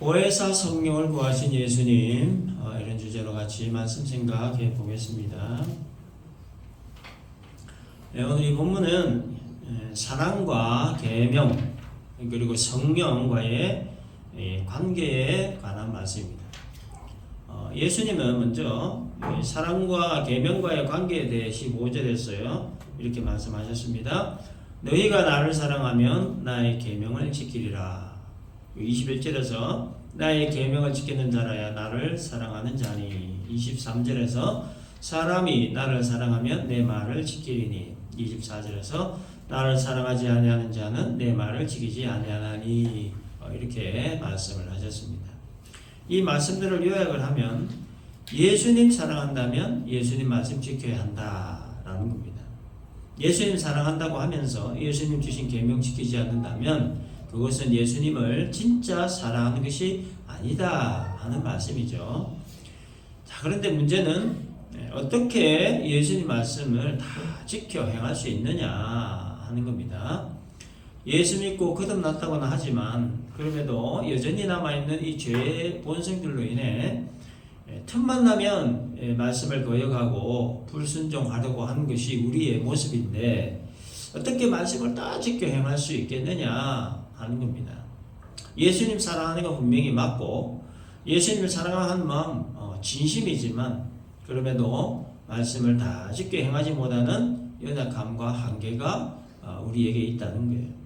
보혜사 성령을 구하신 예수님, 이런 주제로 같이 말씀 생각해 보겠습니다. 오늘 이 본문은 사랑과 계명 그리고 성령과의 관계에 관한 말씀입니다. 예수님은 먼저 사랑과 계명과의 관계에 대해 15절에서요 이렇게 말씀하셨습니다. 너희가 나를 사랑하면 나의 계명을 지키리라. 21절에서 나의 계명을 지키는 자라야 나를 사랑하는 자니. 23절에서 사람이 나를 사랑하면 내 말을 지키리니. 24절에서 나를 사랑하지 아니하는 자는 내 말을 지키지 아니하나니. 이렇게 말씀을 하셨습니다. 이 말씀들을 요약을 하면 예수님 사랑한다면 예수님 말씀 지켜야 한다라는 겁니다. 예수님 사랑한다고 하면서 예수님 주신 계명 지키지 않는다면 그것은 예수님을 진짜 사랑하는 것이 아니다 하는 말씀이죠. 자, 그런데 문제는 어떻게 예수님 말씀을 다 지켜 행할 수 있느냐 하는 겁니다. 예수 믿고 거듭났다고는 하지만 그럼에도 여전히 남아있는 이 죄의 본성들로 인해 틈만 나면 말씀을 거역하고 불순종하려고 하는 것이 우리의 모습인데 어떻게 말씀을 다 지켜 행할 수 있겠느냐 하는 겁니다. 예수님 사랑하는 건 분명히 맞고 예수님을 사랑하는 마음 진심이지만 그럼에도 말씀을 다 지켜 행하지 못하는 연약함과 한계가 우리에게 있다는 거예요.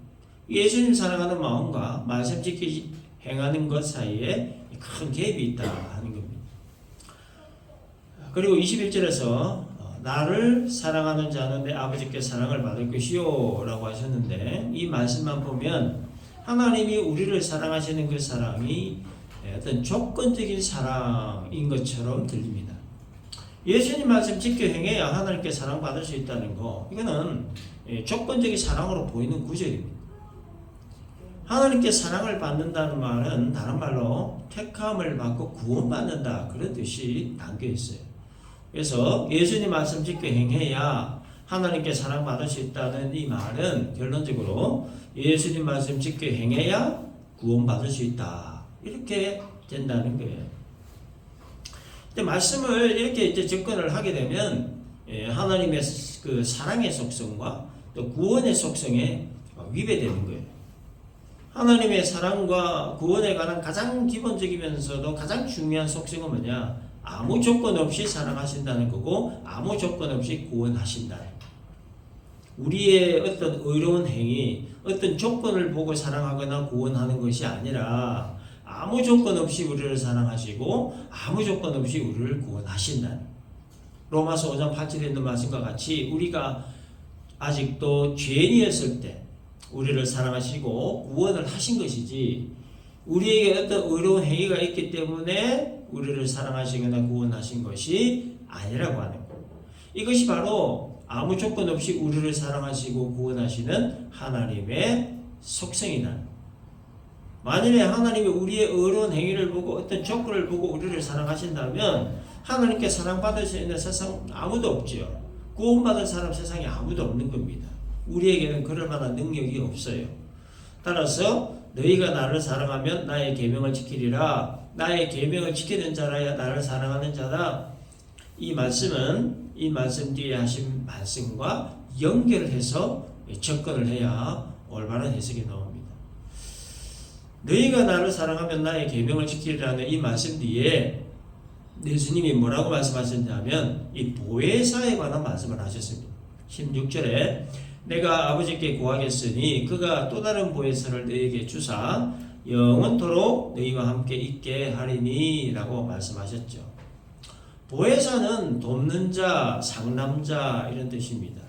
예수님 사랑하는 마음과 말씀 지키지 행하는 것 사이에 큰 갭이 있다 하는 겁니다. 그리고 21절에서 나를 사랑하는 자는 내 아버지께 사랑을 받을 것이요 라고 하셨는데 이 말씀만 보면 하나님이 우리를 사랑하시는 그 사랑이 어떤 조건적인 사랑인 것처럼 들립니다. 예수님 말씀 지켜 행해야 하나님께 사랑받을 수 있다는 거, 이거는 조건적인 사랑으로 보이는 구절입니다. 하나님께 사랑을 받는다는 말은 다른 말로 택함을 받고 구원받는다 그런 뜻이 담겨 있어요. 그래서 예수님 말씀 지켜 행해야 하나님께 사랑받을 수 있다는 이 말은 결론적으로 예수님 말씀 지켜 행해야 구원받을 수 있다 이렇게 된다는 거예요. 근데 말씀을 이렇게 이제 접근을 하게 되면 하나님의 그 사랑의 속성과 또 구원의 속성에 위배되는 거예요. 하나님의 사랑과 구원에 관한 가장 기본적이면서도 가장 중요한 속성은 뭐냐? 아무 조건 없이 사랑하신다는 거고 아무 조건 없이 구원하신다. 우리의 어떤 의로운 행위, 어떤 조건을 보고 사랑하거나 구원하는 것이 아니라 아무 조건 없이 우리를 사랑하시고 아무 조건 없이 우리를 구원하신다. 로마서 5장 8절에 있는 말씀과 같이 우리가 아직도 죄인이었을 때 우리를 사랑하시고 구원을 하신 것이지 우리에게 어떤 의로운 행위가 있기 때문에 우리를 사랑하시거나 구원하신 것이 아니라고 하는 거예요. 이것이 바로 아무 조건 없이 우리를 사랑하시고 구원하시는 하나님의 속성이다. 만일에 하나님이 우리의 의로운 행위를 보고 어떤 조건을 보고 우리를 사랑하신다면 하나님께 사랑받을 수 있는 세상 아무도 없죠. 구원받을 사람 세상에 아무도 없는 겁니다. 우리에게는 그럴 만한 능력이 없어요. 따라서 너희가 나를 사랑하면 나의 계명을 지키리라. 나의 계명을 지키는 자라야 나를 사랑하는 자다. 이 말씀은 이 말씀 뒤에 하신 말씀과 연결해서 접근을 해야 올바른 해석이 나옵니다. 너희가 나를 사랑하면 나의 계명을 지키리라는 이 말씀 뒤에 예수님이 뭐라고 말씀하셨냐면 이 보혜사에 관한 말씀을 하셨습니다. 16절에 내가 아버지께 구하겠으니 그가 또 다른 보혜사를 너희에게 주사 영원토록 너희와 함께 있게 하리니 라고 말씀하셨죠. 보혜사는 돕는 자, 상남자 이런 뜻입니다.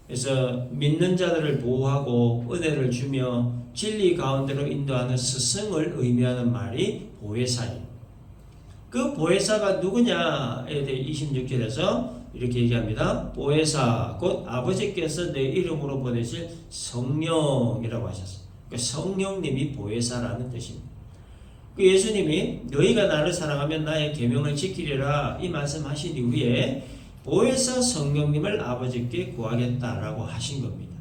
그래서 믿는 자들을 보호하고 은혜를 주며 진리 가운데로 인도하는 스승을 의미하는 말이 보혜사입니다. 그 보혜사가 누구냐에 대해 26절에서 이렇게 얘기합니다. 보혜사 곧 아버지께서 내 이름으로 보내실 성령이라고 하셨어요. 그러니까 성령님이 보혜사라는 뜻입니다. 그 예수님이 너희가 나를 사랑하면 나의 계명을 지키리라 이 말씀하신 이후에 보혜사 성령님을 아버지께 구하겠다라고 하신 겁니다.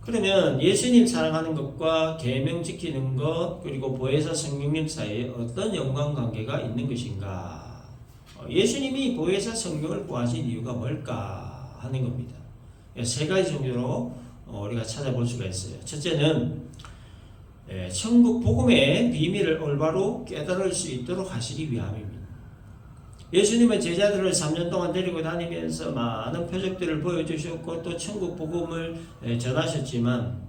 그러면 예수님 사랑하는 것과 계명 지키는 것 그리고 보혜사 성령님 사이에 어떤 연관관계가 있는 것인가? 예수님이 보혜사 성령을 구하신 이유가 뭘까 하는 겁니다. 세 가지 정도로 우리가 찾아볼 수가 있어요. 첫째는 천국 복음의 비밀을 올바로 깨달을 수 있도록 하시기 위함입니다. 예수님은 제자들을 3년 동안 데리고 다니면서 많은 표적들을 보여주셨고 또 천국 복음을 전하셨지만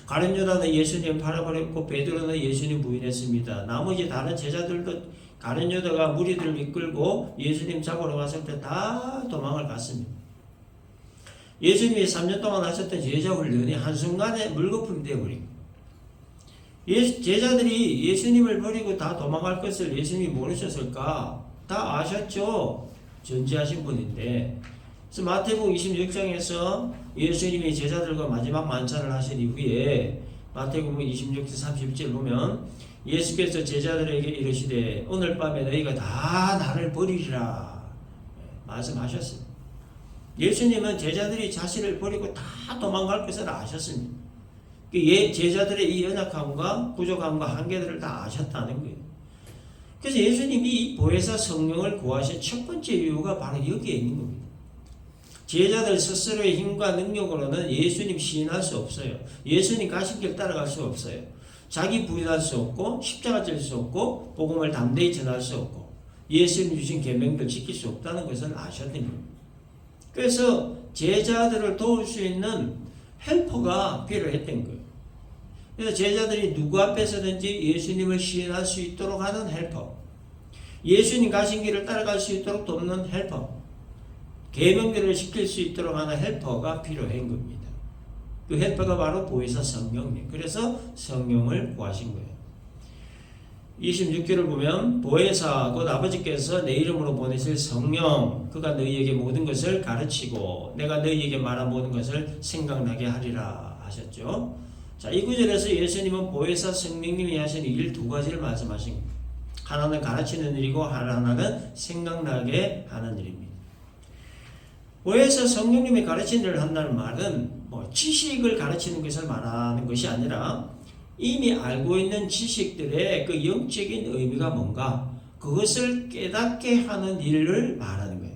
가룟 유다는 예수님 팔아버렸고 베드로는 예수님 부인했습니다. 나머지 다른 제자들도 가룟 유다가 무리들을 이끌고 예수님 잡으러 갔을 때 다 도망을 갔습니다. 예수님이 3년 동안 하셨던 제자 훈련이 한순간에 물거품이 되어버립니다. 제자들이 예수님을 버리고 다 도망갈 것을 예수님이 모르셨을까? 다 아셨죠? 전지하신 분인데. 그래서 마태복음 26장에서 예수님이 제자들과 마지막 만찬을 하신 이후에 마태복음 26장 30절 보면 예수께서 제자들에게 이르시되 오늘 밤에 너희가 다 나를 버리리라 말씀하셨습니다. 예수님은 제자들이 자신을 버리고 다 도망갈 것을 아셨습니다. 제자들의 이 연약함과 부족함과 한계들을 다 아셨다는 거예요. 그래서 예수님이 이 보혜사 성령을 구하신 첫 번째 이유가 바로 여기에 있는 겁니다. 제자들 스스로의 힘과 능력으로는 예수님 시인할 수 없어요. 예수님 가신 길 따라갈 수 없어요. 자기 부인할 수 없고 십자가 질 수 없고 복음을 담대히 전할 수 없고 예수님 주신 계명들 지킬 수 없다는 것을 아셨던 겁니다. 그래서 제자들을 도울 수 있는 헬퍼가 필요했던 거예요. 그래서 제자들이 누구 앞에서든지 예수님을 시인할 수 있도록 하는 헬퍼, 예수님 가신 길을 따라갈 수 있도록 돕는 헬퍼, 계명들을 지킬 수 있도록 하는 헬퍼가 필요한 겁니다. 그 헬퍼가 바로 보혜사 성령님. 그래서 성령을 구하신 거예요. 26절을 보면 보혜사 곧 아버지께서 내 이름으로 보내실 성령 그가 너희에게 모든 것을 가르치고 내가 너희에게 말한 모든 것을 생각나게 하리라 하셨죠. 자, 이 구절에서 예수님은 보혜사 성령님이 하시는 일 두 가지를 말씀하신 겁니다. 하나는 가르치는 일이고 하나는 생각나게 하는 일입니다. 보혜사 성령님이 가르치는 일을 한다는 말은 지식을 가르치는 것을 말하는 것이 아니라 이미 알고 있는 지식들의 그 영적인 의미가 뭔가 그것을 깨닫게 하는 일을 말하는 거예요.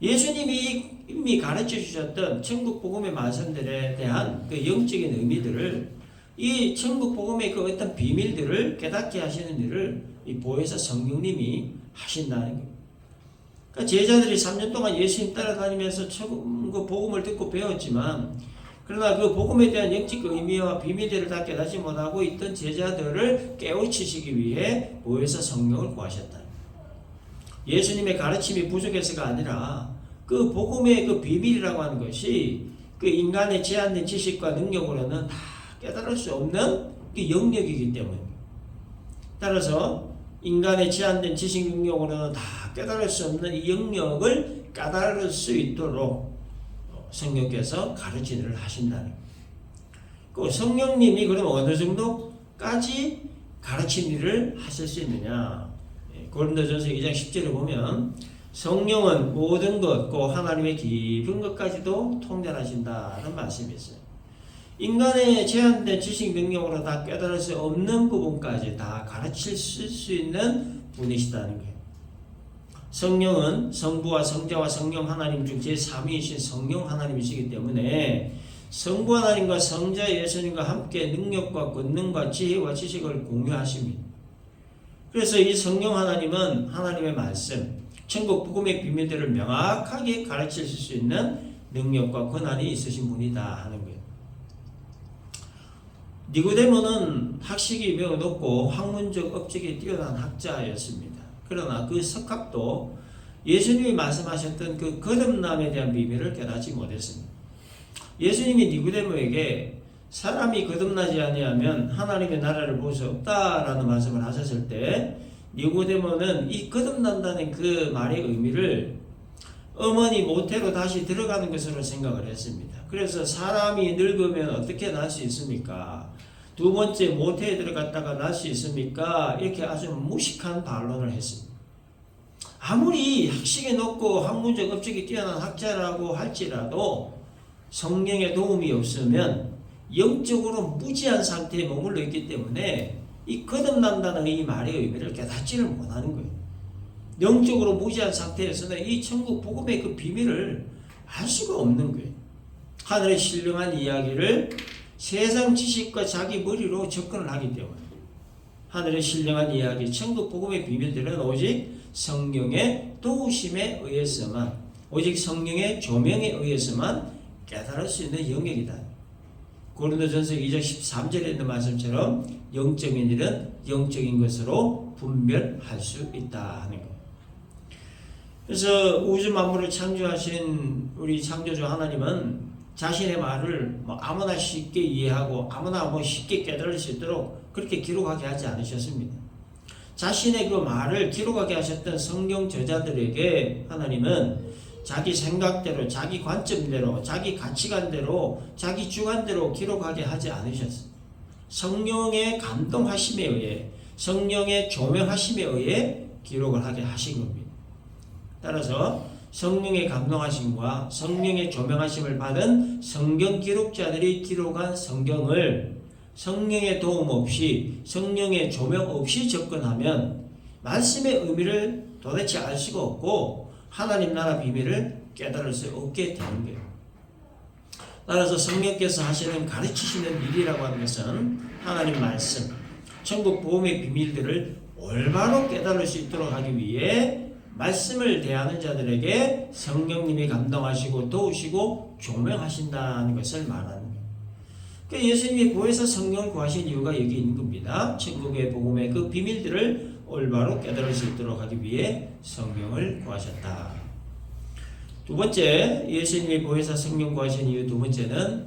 예수님이 이미 가르쳐 주셨던 천국 복음의 말씀들에 대한 그 영적인 의미들을 이 천국 복음의 그 어떤 비밀들을 깨닫게 하시는 일을 이 보혜사 성령님이 하신다는 거예요. 그러니까 제자들이 3년 동안 예수님 따라다니면서 천국 복음을 듣고 배웠지만 그러나 그 복음에 대한 영적 의미와 비밀들을 다 깨닫지 못하고 있던 제자들을 깨우치시기 위해 보혜사 성령을 구하셨다. 예수님의 가르침이 부족해서가 아니라 그 복음의 그 비밀이라고 하는 것이 그 인간의 제한된 지식과 능력으로는 다 깨달을 수 없는 그 영역이기 때문에 따라서 인간의 제한된 지식 능력으로는 다 깨달을 수 없는 이 영역을 깨달을 수 있도록 성령께서 가르치는 일을 하신다는 그 성령님이 그럼 어느 정도까지 가르치는 일을 하실 수 있느냐? 고린도전서 2장 10절에 보면 성령은 모든 것, 그 하나님의 깊은 것까지도 통달하신다는 말씀이 있어요. 인간의 제한된 지식 능력으로 다 깨달을 수 없는 부분까지 다 가르칠 수 있는 분이시다는 거예요. 성령은 성부와 성자와 성령 하나님 중 제3위이신 성령 하나님이시기 때문에 성부 하나님과 성자 예수님과 함께 능력과 권능과 지혜와 지식을 공유하십니다. 그래서 이 성령 하나님은 하나님의 말씀, 천국 복음의 비밀들을 명확하게 가르칠 수 있는 능력과 권한이 있으신 분이다 하는 거예요. 니고데모는 학식이 매우 높고 학문적 업적이 뛰어난 학자였습니다. 그러나 그 석학도 예수님이 말씀하셨던 그 거듭남에 대한 비밀을 깨닫지 못했습니다. 예수님이 니고데모에게 사람이 거듭나지 아니하면 하나님의 나라를 볼 수 없다라는 말씀을 하셨을 때 니고데모는 이 거듭난다는 그 말의 의미를 어머니 모태로 다시 들어가는 것으로 생각을 했습니다. 그래서 사람이 늙으면 어떻게 날 수 있습니까? 두 번째 모태에 들어갔다가 날 수 있습니까? 이렇게 아주 무식한 반론을 했습니다. 아무리 학식이 높고 학문적 업적이 뛰어난 학자라고 할지라도 성령의 도움이 없으면 영적으로 무지한 상태에 머물러 있기 때문에 이 거듭난다는 이 말의 의미를 깨닫지를 못하는 거예요. 영적으로 무지한 상태에서는 이 천국 복음의 그 비밀을 알 수가 없는 거예요. 하늘의 신령한 이야기를 세상 지식과 자기 머리로 접근을 하기 때문에 하늘의 신령한 이야기, 천국 복음의 비밀들은 오직 성령의 도우심에 의해서만, 오직 성령의 조명에 의해서만 깨달을 수 있는 영역이다. 고린도전서 2장 13절에 있는 말씀처럼 영적인 일은 영적인 것으로 분별할 수 있다 하는 거예요. 그래서 우주 만물을 창조하신 우리 창조주 하나님은 자신의 말을 아무나 쉽게 이해하고 아무나 쉽게 깨달을 수 있도록 그렇게 기록하게 하지 않으셨습니다. 자신의 그 말을 기록하게 하셨던 성경 저자들에게 하나님은 자기 생각대로, 자기 관점대로, 자기 가치관대로, 자기 주관대로 기록하게 하지 않으셨어요. 성령의 감동하심에 의해, 성령의 조명하심에 의해 기록을 하게 하신 겁니다. 따라서 성령의 감동하심과 성령의 조명하심을 받은 성경 기록자들이 기록한 성경을 성령의 도움 없이, 성령의 조명 없이 접근하면 말씀의 의미를 도대체 알 수가 없고 하나님 나라 비밀을 깨달을 수 없게 되는 거예요. 따라서 성령께서 하시는 가르치시는 일이라고 하는 것은 하나님 말씀, 천국 복음의 비밀들을 올바로 깨달을 수 있도록 하기 위해 말씀을 대하는 자들에게 성령님이 감동하시고 도우시고 조명하신다는 것을 말하는 거예요. 그러니까 예수님이 보혜사 성령을 구하신 이유가 여기 있는 겁니다. 천국의 복음의 그 비밀들을 올바로 깨달을 수 있도록 하기 위해 성령을 구하셨다. 두 번째, 예수님이 보혜사 성령 구하신 이유 두 번째는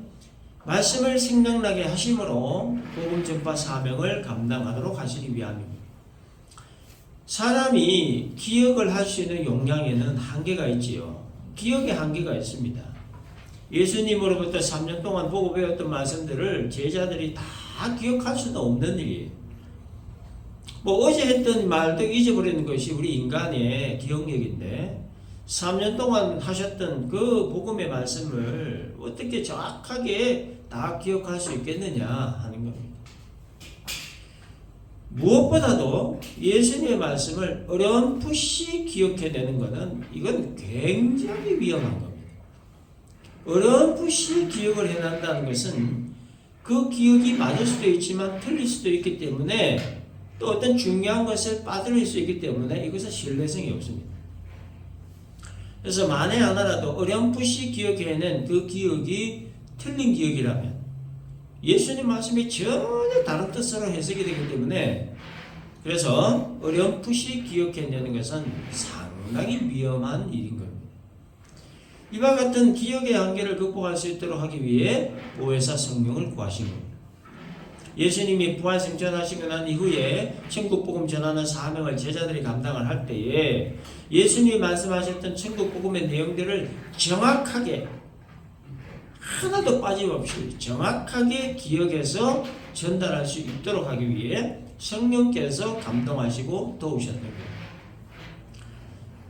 말씀을 생각나게 하심으로 복음 전파 사명을 감당하도록 하시기 위함입니다. 사람이 기억을 할 수 있는 용량에는 한계가 있지요. 기억에 한계가 있습니다. 예수님으로부터 3년 동안 보고 배웠던 말씀들을 제자들이 다 기억할 수는 없는 일이에요. 어제 했던 말도 잊어버리는 것이 우리 인간의 기억력인데 3년 동안 하셨던 그 복음의 말씀을 어떻게 정확하게 다 기억할 수 있겠느냐 하는 겁니다. 무엇보다도 예수님의 말씀을 어렴풋이 기억해내는 것은 이건 굉장히 위험한 겁니다. 어렴풋이 기억을 해낸다는 것은 그 기억이 맞을 수도 있지만 틀릴 수도 있기 때문에 또 어떤 중요한 것을 빠뜨릴 수 있기 때문에 이것은 신뢰성이 없습니다. 그래서 만에 하나라도 어렴풋이 기억해낸 그 기억이 틀린 기억이라면 예수님 말씀이 전혀 다른 뜻으로 해석이 되기 때문에 그래서 어렴풋이 기억해내는 것은 상당히 위험한 일인 겁니다. 이와 같은 기억의 한계를 극복할 수 있도록 하기 위해 보혜사 성령을 구하신 겁니다. 예수님이 부활 승천하시고 난 이후에 천국 복음 전하는 사명을 제자들이 감당을 할 때에 예수님이 말씀하셨던 천국 복음의 내용들을 정확하게 하나도 빠짐없이 정확하게 기억해서 전달할 수 있도록 하기 위해 성령께서 감동하시고 도우셨던 거예요.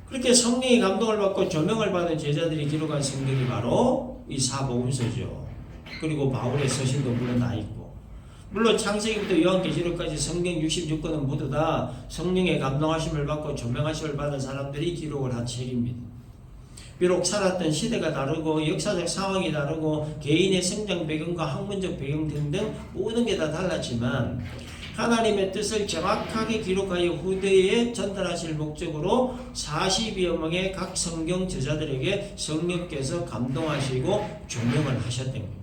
그렇게 성령의 감동을 받고 조명을 받은 제자들이 기록한 성경이 바로 이 사복음서죠. 그리고 바울의 서신도 물론 다 있고, 물론 창세기부터 요한계시록까지 성경 66권은 모두 다 성령의 감동하심을 받고 조명하심을 받은 사람들이 기록을 한 책입니다. 비록 살았던 시대가 다르고 역사적 상황이 다르고 개인의 성장 배경과 학문적 배경 등등 모든 게 다 달랐지만 하나님의 뜻을 정확하게 기록하여 후대에 전달하실 목적으로 40여 명의 각 성경 저자들에게 성령께서 감동하시고 조명을 하셨던 겁니다.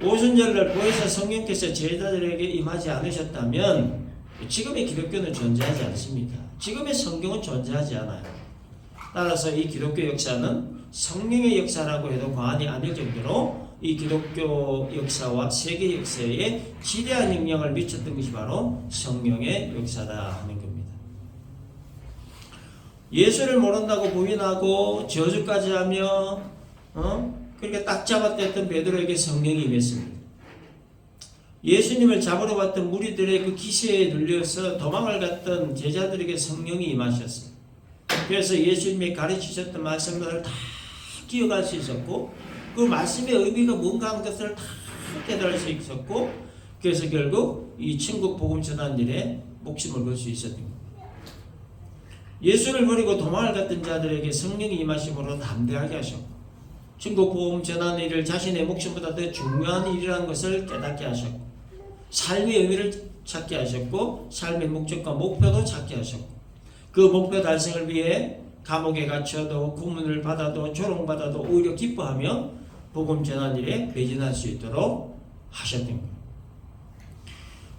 오순절날 보혜사 성령께서 제자들에게 임하지 않으셨다면 지금의 기독교는 존재하지 않습니다. 지금의 성경은 존재하지 않아요. 따라서 이 기독교 역사는 성령의 역사라고 해도 과언이 아닐 정도로 이 기독교 역사와 세계 역사에 지대한 영향을 미쳤던 것이 바로 성령의 역사다 하는 겁니다. 예수를 모른다고 부인하고 저주까지 하며 그렇게 딱 잡아댔던 베드로에게 성령이 임했습니다. 예수님을 잡으러 갔던 무리들의 그 기세에 눌려서 도망을 갔던 제자들에게 성령이 임하셨어요. 그래서 예수님이 가르치셨던 말씀들을 다 기억할 수 있었고 그 말씀의 의미가 뭔가 하는 것을 다 깨달을 수 있었고, 그래서 결국 이 천국 복음 전하는 일에 목숨을 걸 수 있었던 겁니다. 예수를 버리고 도망을 갔던 자들에게 성령이 임하심으로 담대하게 하셨고, 천국 복음 전하는 일을 자신의 목숨보다 더 중요한 일이라는 것을 깨닫게 하셨고, 삶의 의미를 찾게 하셨고, 삶의 목적과 목표도 찾게 하셨고, 그 목표 달성을 위해 감옥에 갇혀도 구문을 받아도 조롱받아도 오히려 기뻐하며 복음 전하는 일에 배진할 수 있도록 하셨던 겁니다.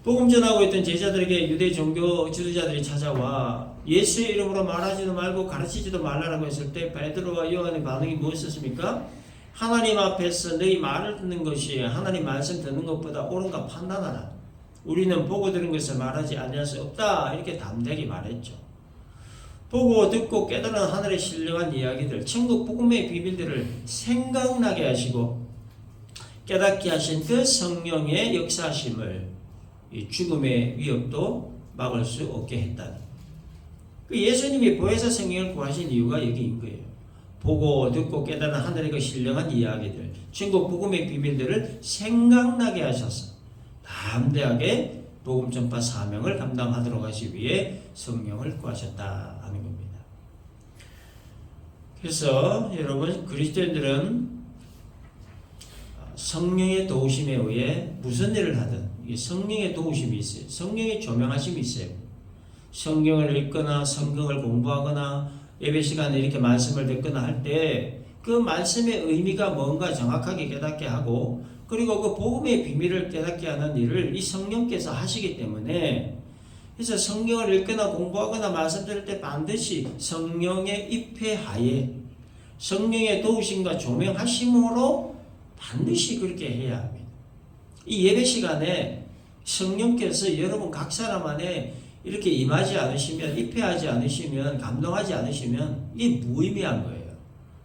복음 전하고 있던 제자들에게 유대 종교 지도자들이 찾아와 예수의 이름으로 말하지도 말고 가르치지도 말라라고 했을 때 베드로와 요한의 반응이 무엇이었습니까? 하나님 앞에서 너희 말을 듣는 것이 하나님 말씀 듣는 것보다 옳은가 판단하라. 우리는 보고 들은 것을 말하지 아니할 수 없다. 이렇게 담대하게 말했죠. 보고 듣고 깨달은 하늘의 신령한 이야기들, 천국 복음의 비밀들을 생각나게 하시고 깨닫게 하신 그 성령의 역사심을 이 죽음의 위협도 막을 수 없게 했다. 그 예수님이 보혜사 성령을 구하신 이유가 여기인 거예요. 보고 듣고 깨달은 하늘의 그 신령한 이야기들, 천국 복음의 비밀들을 생각나게 하셔서 담대하게 복음 전파 사명을 감당하도록 하시기 위해 성령을 구하셨다 하는 겁니다. 그래서 여러분 그리스도인들은 성령의 도우심에 의해 무슨 일을 하든 성령의 도우심이 있어요. 성령의 조명하심이 있어요. 성경을 읽거나 성경을 공부하거나 예배 시간에 이렇게 말씀을 듣거나 할 때 그 말씀의 의미가 뭔가 정확하게 깨닫게 하고, 그리고 그 복음의 비밀을 깨닫게 하는 일을 이 성령께서 하시기 때문에, 그래서 성경을 읽거나 공부하거나 말씀 들을 때 반드시 성령의 입회하에 성령의 도우심과 조명하심으로 반드시 그렇게 해야 합니다. 이 예배 시간에 성령께서 여러분 각 사람 안에 이렇게 임하지 않으시면, 입회하지 않으시면, 감동하지 않으시면 이게 무의미한 거예요.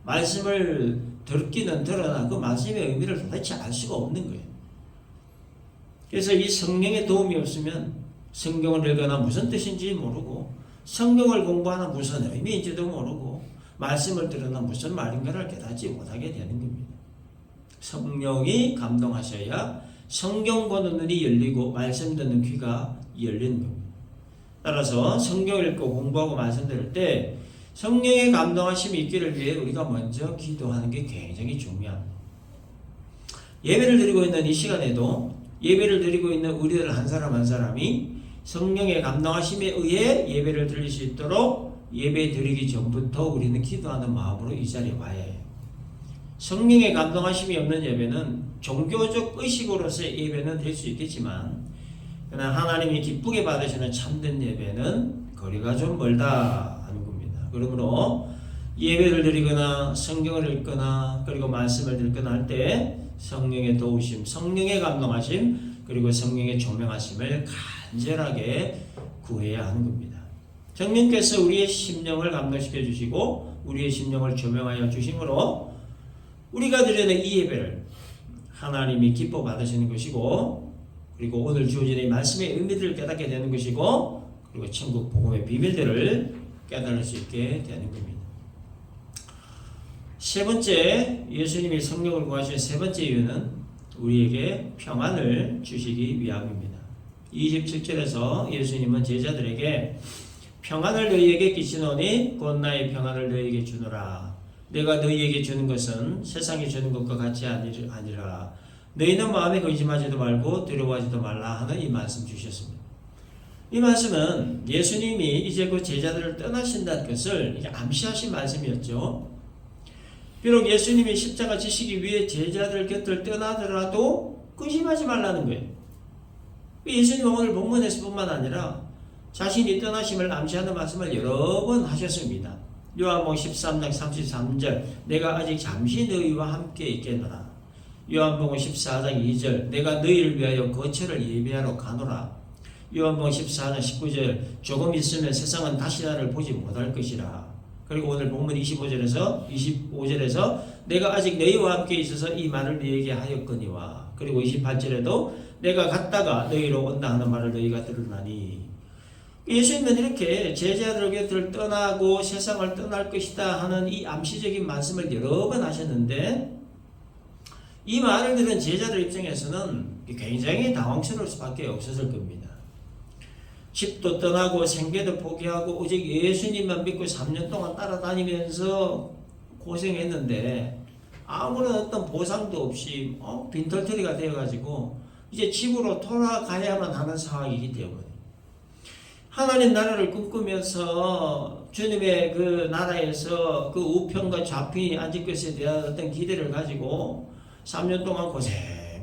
말씀을 듣기는 들으나 그 말씀의 의미를 도대체 알 수가 없는 거예요. 그래서 이 성령의 도움이 없으면 성경을 읽거나 무슨 뜻인지 모르고, 성경을 공부하나 무슨 의미인지도 모르고, 말씀을 들으나 무슨 말인가를 깨닫지 못하게 되는 겁니다. 성령이 감동하셔야 성경 보는 눈이 열리고 말씀 듣는 귀가 열리는 겁니다. 따라서 성경을 읽고 공부하고 말씀 들을 때 성령의 감동하심이 있기를 위해 우리가 먼저 기도하는 게 굉장히 중요합니다. 예배를 드리고 있는 이 시간에도 예배를 드리고 있는 우리들 한 사람 한 사람이 성령의 감동하심에 의해 예배를 드릴 수 있도록 예배 드리기 전부터 우리는 기도하는 마음으로 이 자리에 와야 해요. 성령의 감동하심이 없는 예배는 종교적 의식으로서의 예배는 될 수 있겠지만, 그러나 하나님이 기쁘게 받으시는 참된 예배는 거리가 좀 멀다 하는 겁니다. 그러므로 예배를 드리거나 성경을 읽거나 그리고 말씀을 듣거나 할 때 성령의 도우심, 성령의 감동하심, 그리고 성령의 조명하심을 간절하게 구해야 하는 겁니다. 성령께서 우리의 심령을 감동시켜 주시고 우리의 심령을 조명하여 주심으로 우리가 드리는 이 예배를 하나님이 기뻐 받으시는 것이고, 그리고 오늘 주어진 이 말씀의 의미들을 깨닫게 되는 것이고, 그리고 천국 복음의 비밀들을 깨달을 수 있게 되는 겁니다. 세 번째, 예수님이 성령을 구하신 세 번째 이유는 우리에게 평안을 주시기 위함입니다. 27절에서 예수님은 제자들에게 평안을 너희에게 끼치노니 곧 나의 평안을 너희에게 주노라. 내가 너희에게 주는 것은 세상이 주는 것과 같이 아니라 너희는 마음에 의심하지도 말고 두려워하지도 말라 하는 이 말씀 주셨습니다. 이 말씀은 예수님이 이제 그 제자들을 떠나신다는 것을 암시하신 말씀이었죠. 비록 예수님이 십자가 지시기 위해 제자들 곁을 떠나더라도 의심하지 말라는 거예요. 예수님은 오늘 본문에서뿐만 아니라 자신이 떠나심을 암시하는 말씀을 여러 번 하셨습니다. 요한복음 13장 33절 내가 아직 잠시 너희와 함께 있겠노라. 요한복음 14장 2절 내가 너희를 위하여 거처를 예비하러 가노라. 요한복음 14장 19절 조금 있으면 세상은 다시 나를 보지 못할 것이라. 그리고 오늘 본문 25절에서 내가 아직 너희와 함께 있어서 이 말을 너희에게 하였거니와. 그리고 28절에도 내가 갔다가 너희로 온다 하는 말을 너희가 들으나니. 예수님은 이렇게 제자들 곁을 떠나고 세상을 떠날 것이다 하는 이 암시적인 말씀을 여러 번 하셨는데, 이 말을 들은 제자들 입장에서는 굉장히 당황스러울 수밖에 없었을 겁니다. 집도 떠나고 생계도 포기하고 오직 예수님만 믿고 3년 동안 따라다니면서 고생했는데 아무런 어떤 보상도 없이 빈털터리가 되어가지고 이제 집으로 돌아가야만 하는 상황이기 때문에 하나님 나라를 꿈꾸면서 주님의 그 나라에서 그 우편과 좌편이 앉을 것에 대한 어떤 기대를 가지고 3년 동안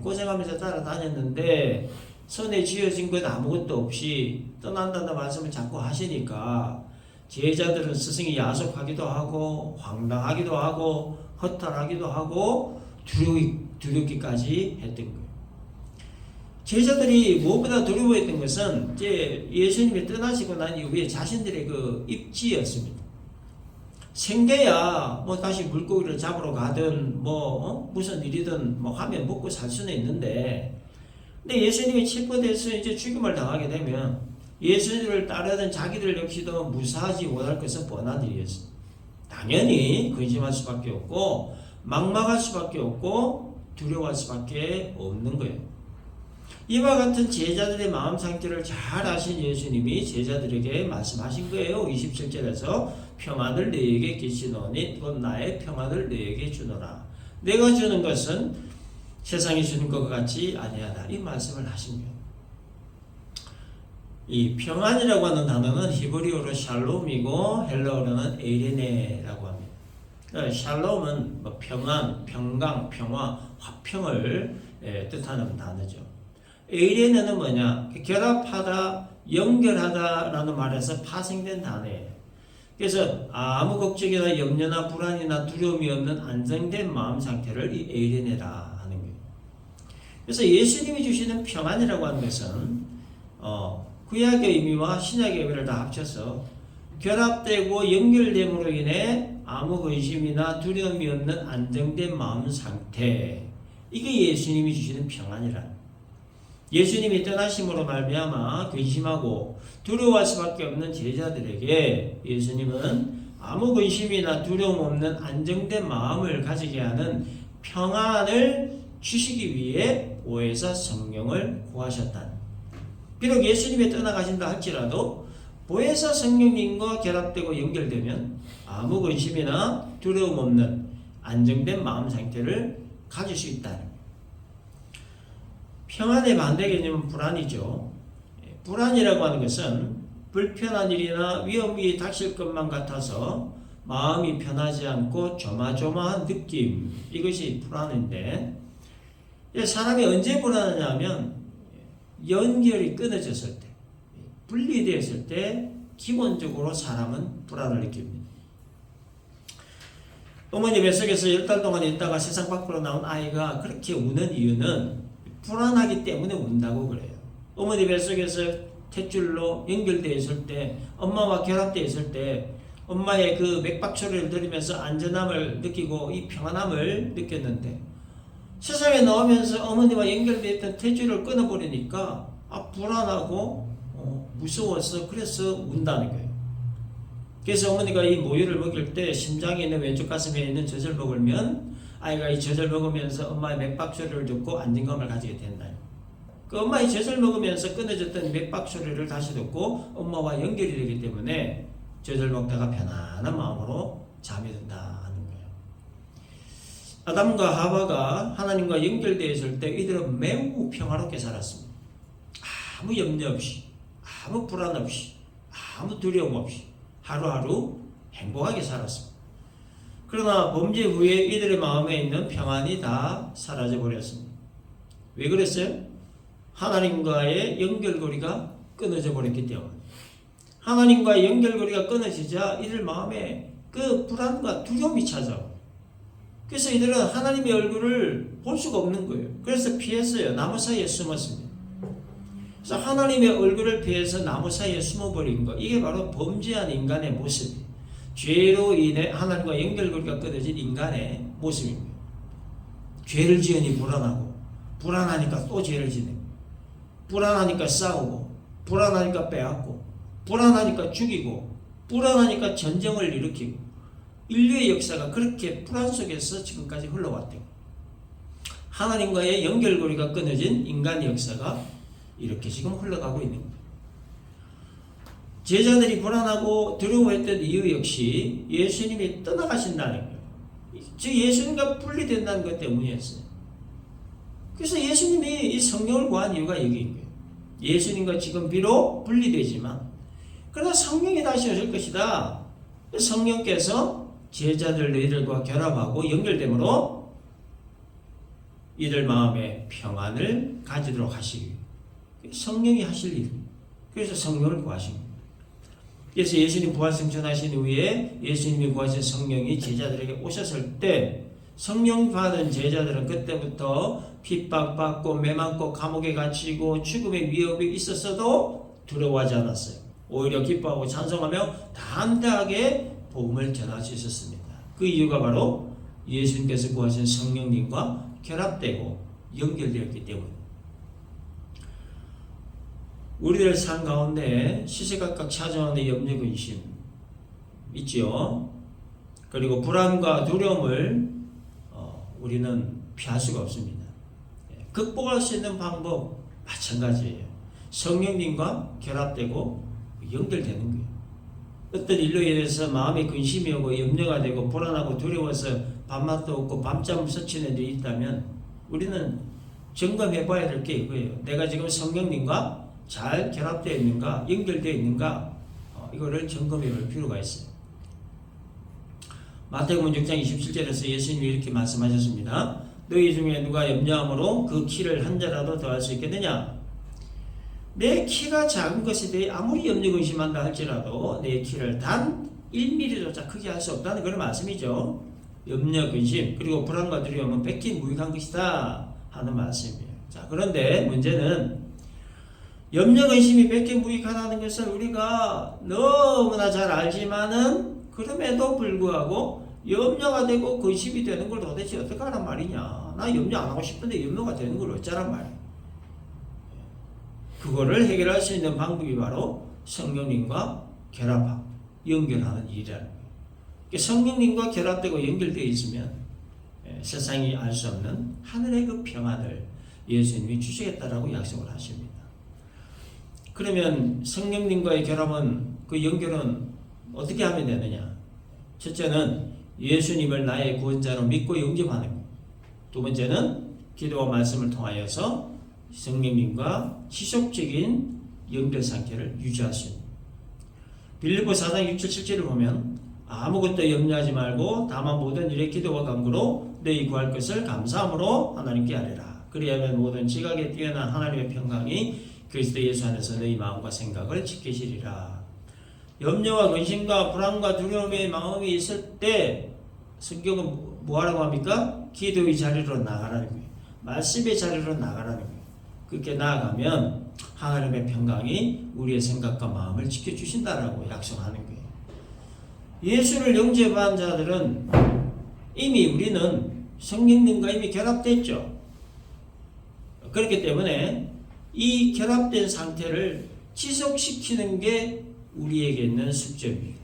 고생하면서 따라다녔는데 손에 쥐어진 것 아무것도 없이 떠난다는 말씀을 자꾸 하시니까 제자들은 스승이 야속하기도 하고 황당하기도 하고 허탈하기도 하고 두렵기까지 했던 거예요. 제자들이 무엇보다 두려워했던 것은 이제 예수님이 떠나시고 난 이후에 자신들의 그 입지였습니다. 생계야 뭐 다시 물고기를 잡으러 가든 무슨 일이든 하면 먹고 살 수는 있는데, 근데 예수님이 체포돼서 이제 죽임을 당하게 되면 예수님을 따르던 자기들 역시도 무사하지 못할 것은 뻔한 일이었습니다. 당연히 근심할 수밖에 없고 막막할 수밖에 없고 두려워할 수밖에 없는 거예요. 이와 같은 제자들의 마음 상태를 잘 아신 예수님이 제자들에게 말씀하신 거예요. 27절에서 평안을 너희에게 끼치노니 곧 나의 평안을 너희에게 주노라. 내가 주는 것은 세상이 주는 것 같이 아니하다. 이 말씀을 하신 거예요. 이 평안이라고 하는 단어는 히브리어로 샬롬이고 헬라어로는 에이레네라고 합니다. 그러니까 샬롬은 평안, 평강, 평화, 화평을 뜻하는 단어죠. 에이레네는 뭐냐? 결합하다, 연결하다라는 말에서 파생된 단어예요. 그래서 아무 걱정이나 염려나 불안이나 두려움이 없는 안정된 마음 상태를 이 에이레네라 하는 거예요. 그래서 예수님이 주시는 평안이라고 하는 것은 구약의 의미와 신약의 의미를 다 합쳐서 결합되고 연결됨으로 인해 아무 근심이나 두려움이 없는 안정된 마음 상태, 이게 예수님이 주시는 평안이라. 예수님이 떠나심으로 말미암아 근심하고 두려워할 수밖에 없는 제자들에게 예수님은 아무 근심이나 두려움 없는 안정된 마음을 가지게 하는 평안을 주시기 위해 보혜사 성령을 구하셨다. 비록 예수님이 떠나가신다 할지라도 보혜사 성령님과 결합되고 연결되면 아무 근심이나 두려움 없는 안정된 마음 상태를 가질 수 있다. 평안의 반대 개념은 불안이죠. 불안이라고 하는 것은 불편한 일이나 위험이 닥칠 것만 같아서 마음이 편하지 않고 조마조마한 느낌, 이것이 불안인데, 사람이 언제 불안하냐면 연결이 끊어졌을 때, 분리되었을 때 기본적으로 사람은 불안을 느낍니다. 어머니 뱃속에서 10달 동안 있다가 세상 밖으로 나온 아이가 그렇게 우는 이유는 불안하기 때문에 운다고 그래요. 어머니 뱃속에서 탯줄로 연결되어 있을 때, 엄마와 결합되어 있을 때 엄마의 그 맥박 소리를 들으면서 안전함을 느끼고 이 평안함을 느꼈는데, 세상에 나오면서 어머니와 연결되어 있던 탯줄을 끊어버리니까 불안하고 무서워서 그래서 운다는 거예요. 그래서 어머니가 이 모유를 먹일 때 심장에 있는 왼쪽 가슴에 있는 젖을 먹으면 아이가 이 젖을 먹으면서 엄마의 맥박 소리를 듣고 안정감을 가지게 된다. 그 엄마의 젖을 먹으면서 끊어졌던 맥박 소리를 다시 듣고 엄마와 연결이 되기 때문에 젖을 먹다가 편안한 마음으로 잠이 든다 하는 거예요. 아담과 하와가 하나님과 연결되어 있을 때 이들은 매우 평화롭게 살았습니다. 아무 염려 없이, 아무 불안 없이, 아무 두려움 없이 하루하루 행복하게 살았습니다. 그러나 범죄 후에 이들의 마음에 있는 평안이 다 사라져 버렸습니다. 왜 그랬어요? 하나님과의 연결고리가 끊어져 버렸기 때문에. 하나님과의 연결고리가 끊어지자 이들 마음에 그 불안과 두려움이 찾아와요. 그래서 이들은 하나님의 얼굴을 볼 수가 없는 거예요. 그래서 피했어요. 나무 사이에 숨었습니다. 그래서 하나님의 얼굴을 피해서 나무 사이에 숨어버린 것, 이게 바로 범죄한 인간의 모습이에요. 죄로 인해 하나님과 연결고리가 끊어진 인간의 모습입니다. 죄를 지으니 불안하고, 불안하니까 또 죄를 지내고, 불안하니까 싸우고, 불안하니까 빼앗고, 불안하니까 죽이고, 불안하니까 전쟁을 일으키고, 인류의 역사가 그렇게 불안 속에서 지금까지 흘러왔대요. 하나님과의 연결고리가 끊어진 인간의 역사가 이렇게 지금 흘러가고 있는 거예요. 제자들이 불안하고 두려워했던 이유 역시 예수님이 떠나가신다는 거예요. 즉 예수님과 분리된다는 것 때문이었어요. 그래서 예수님이 이 성령을 구한 이유가 여기인 거예요. 예수님과 지금 비록 분리되지만 그러나 성령이 다시 오실 것이다. 성령께서 제자들 너희들과 결합하고 연결됨으로 이들 마음에 평안을 가지도록 하시기 위해 성령이 하실 일. 그래서 성령을 구하신 겁니다. 그래서 예수님 부활승천하신 후에 예수님이 구하신 성령이 제자들에게 오셨을 때 성령 받은 제자들은 그때부터 핍박받고 매맞고 감옥에 갇히고 죽음의 위협이 있었어도 두려워하지 않았어요. 오히려 기뻐하고 찬송하며 담대하게 복음을 전할 수 있었습니다. 그 이유가 바로 예수님께서 구하신 성령님과 결합되고 연결되었기 때문입니다. 우리들 삶 가운데 시시각각 찾아오는 염려 근심 있지요. 그리고 불안과 두려움을 우리는 피할 수가 없습니다. 극복할 수 있는 방법 마찬가지예요. 성령님과 결합되고 연결되는 거예요. 어떤 일로 인해서 마음에 근심이 오고 염려가 되고 불안하고 두려워서 밥맛도 없고 밤잠을 설치는 일이 있다면 우리는 점검해 봐야 될 게 이거예요. 내가 지금 성령님과 잘 결합되어 있는가, 연결되어 있는가, 이거를 점검해 볼 필요가 있어요. 마태복음 6장 27절에서 예수님이 이렇게 말씀하셨습니다. 너희 중에 누가 염려함으로 그 키를 한 자라도 더할 수 있겠느냐? 내 키가 작은 것에 대해 아무리 염려 근심한다 할지라도 내 키를 단 1mm조차 크게 할 수 없다는 그런 말씀이죠. 염려 근심 그리고 불안과 두려움은 백기 무익한 것이다 하는 말씀이에요. 자, 그런데 문제는 염려 근심이 백기 무익하다는 것을 우리가 너무나 잘 알지만은 그럼에도 불구하고 염려가 되고 근심이 되는 걸 도대체 어떻게 하란 말이냐. 나 염려 안 하고 싶은데 염려가 되는 걸 어쩌란 말이야. 그거를 해결할 수 있는 방법이 바로 성령님과 결합하고 연결하는 일이라는 거예요. 성령님과 결합되고 연결되어 있으면 세상이 알 수 없는 하늘의 그 평안을 예수님이 주시겠다라고 약속을 하십니다. 그러면 성령님과의 결합은 그 연결은 어떻게 하면 되느냐? 첫째는 예수님을 나의 구원자로 믿고 영접하는 것. 두 번째는 기도와 말씀을 통하여서 성령님과 지속적인 연결 상태를 유지할 수 있는. 빌립보 4장 6, 7, 7절을 보면 아무것도 염려하지 말고 다만 모든 일에 기도와 간구로 너희 구할 것을 감사함으로 하나님께 아뢰라. 그리하면 모든 지각에 뛰어난 하나님의 평강이 그리스도 예수 안에서 너희 마음과 생각을 지키시리라. 염려와 근심과 불안과 두려움의 마음이 있을 때 성경은 뭐하라고 합니까? 기도의 자리로 나가라는 거예요. 말씀의 자리로 나가라는 거예요. 그렇게 나아가면 하나님의 평강이 우리의 생각과 마음을 지켜주신다라고 약속하는 거예요. 예수를 영접한 자들은 이미 우리는 성령님과 이미 결합됐죠. 그렇기 때문에 이 결합된 상태를 지속시키는 게 우리에게 있는 숙제입니다.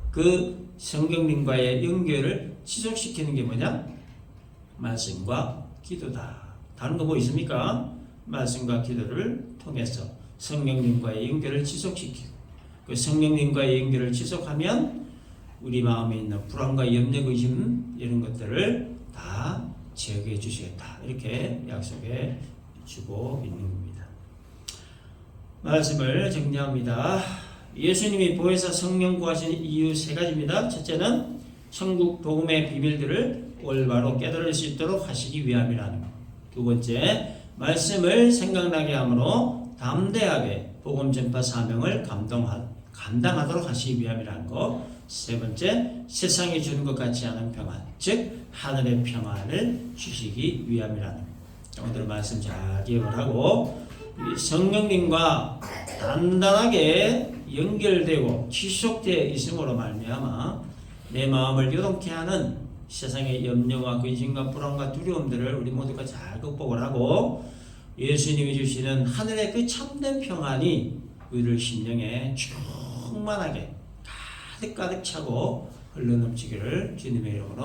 그 성령님과의 연결을 지속시키는 게 뭐냐? 말씀과 기도다. 다른 거 뭐 있습니까? 말씀과 기도를 통해서 성령님과의 연결을 지속시키고 그 성령님과의 연결을 지속하면 우리 마음에 있는 불안과 염려, 의심 이런 것들을 다 제거해 주시겠다. 이렇게 약속해 주고 있는 겁니다. 말씀을 정리합니다. 예수님이 보혜사 성령 구하신 이유 세 가지입니다. 첫째는 천국 복음의 비밀들을 올바로 깨달을 수 있도록 하시기 위함이라는 것. 두 번째, 말씀을 생각나게 함으로 담대하게 복음 전파 사명을 감당하도록 하시기 위함이라는 것. 세 번째, 세상이 주는 것 같지 않은 평안, 즉 하늘의 평안을 주시기 위함이라는 것. 오늘 말씀 잘 기억을 하고 성령님과 단단하게 연결되고 지속되어 있음으로 말미암아 내 마음을 요동케 하는 세상의 염려와 근심과 불안과 두려움들을 우리 모두가 잘 극복을 하고 예수님이 주시는 하늘의 그 참된 평안이 우리를 심령에 충만하게 가득 차고 흘러넘치기를 주님의 이름으로